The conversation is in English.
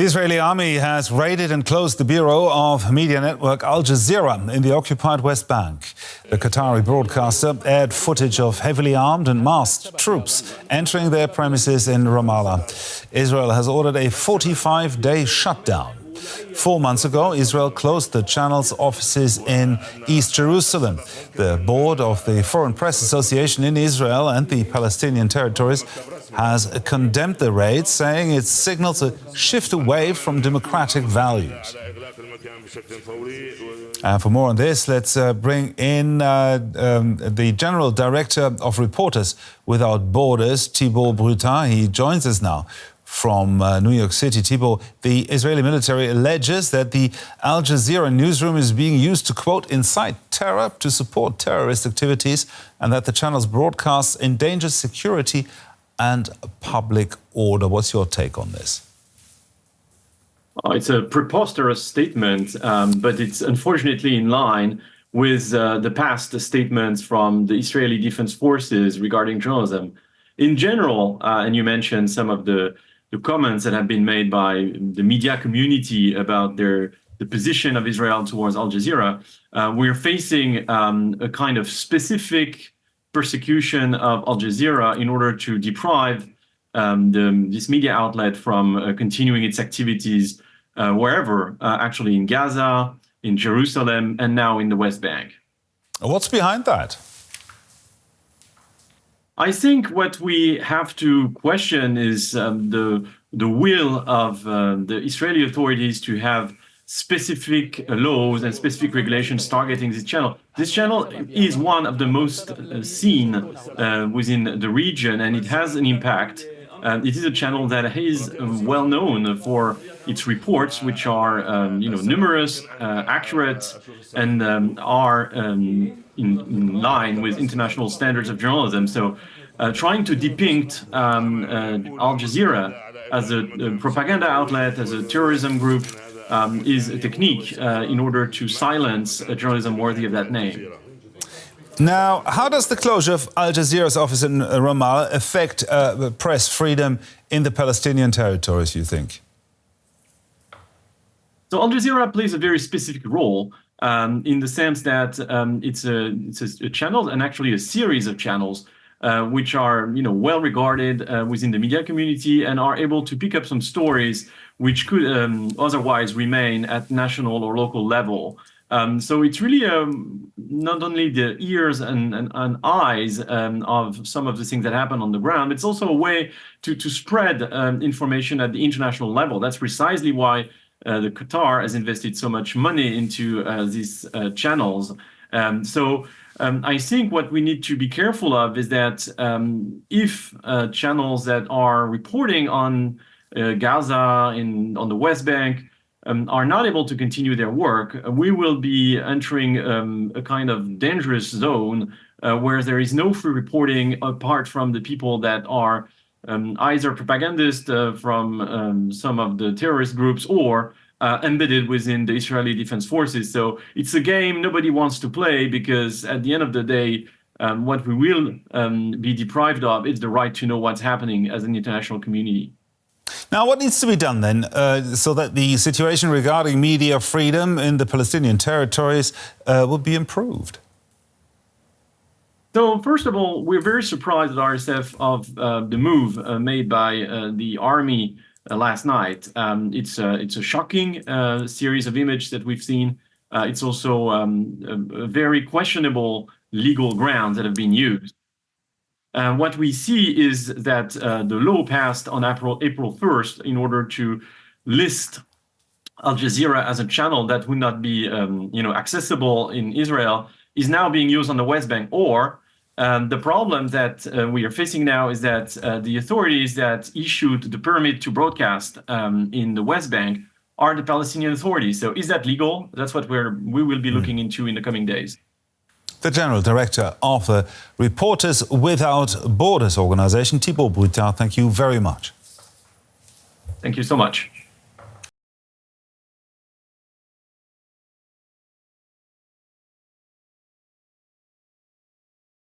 The Israeli army has raided and closed the bureau of media network Al Jazeera in the occupied West Bank. The Qatari broadcaster aired footage of heavily armed and masked troops entering their premises in Ramallah. Israel has ordered a 45-day shutdown. 4 months ago, Israel closed the channel's offices in East Jerusalem. The board of the Foreign Press Association in Israel and the Palestinian Territories has condemned the raid, saying it signals a shift away from democratic values. And for more on this, let's bring in the General Director of Reporters Without Borders, Thibaut Bruttin. He joins us now from New York City. Thibaut, the Israeli military alleges that the Al Jazeera newsroom is being used to, quote, incite terror, to support terrorist activities, and that the channel's broadcasts endanger security and public order. What's your take on this? It's a preposterous statement, but it's unfortunately in line with the past statements from the Israeli Defense Forces regarding journalism. In general, and you mentioned some of the comments that have been made by the media community about the position of Israel towards Al Jazeera, we're facing a kind of specific persecution of Al Jazeera in order to deprive this media outlet from continuing its activities wherever, actually in Gaza, in Jerusalem, and now in the West Bank. What's behind that? I think what we have to question is the will of the Israeli authorities to have specific laws and specific regulations targeting this channel. This channel is one of the most seen within the region, and it has an impact. It is a channel that is well known for its reports, which are numerous, accurate, and are in line with international standards of journalism. So trying to depict Al Jazeera as a propaganda outlet, as a terrorism group, is a technique in order to silence a journalism worthy of that name. Now, how does the closure of Al Jazeera's office in Ramallah affect press freedom in the Palestinian territories, you think? So Al Jazeera plays a very specific role in the sense that it's a channel, and actually a series of channels, which are well regarded within the media community and are able to pick up some stories which could otherwise remain at national or local level. So it's really not only the ears and eyes of some of the things that happen on the ground, it's also a way to spread information at the international level. That's precisely why the Qatar has invested so much money into these channels. I think what we need to be careful of is that if channels that are reporting on Gaza on the West Bank are not able to continue their work, we will be entering a kind of dangerous zone where there is no free reporting apart from the people that are either propagandists from some of the terrorist groups or embedded within the Israeli Defense Forces. So it's a game nobody wants to play, because at the end of the day, what we will be deprived of is the right to know what's happening as an international community. Now, what needs to be done then so that the situation regarding media freedom in the Palestinian territories will be improved? So, first of all, we're very surprised at RSF of the move made by the army last night. It's a shocking series of images that we've seen. It's also a very questionable legal grounds that have been used. What we see is that the law passed on April 1st in order to list Al Jazeera as a channel that would not be accessible in Israel is now being used on the West Bank. Or the problem that we are facing now is that the authorities that issued the permit to broadcast in the West Bank are the Palestinian authorities. So is that legal? That's what we will be looking into in the coming days. The General Director of the Reporters Without Borders organization, Thibaut Bruttin, thank you very much. Thank you so much.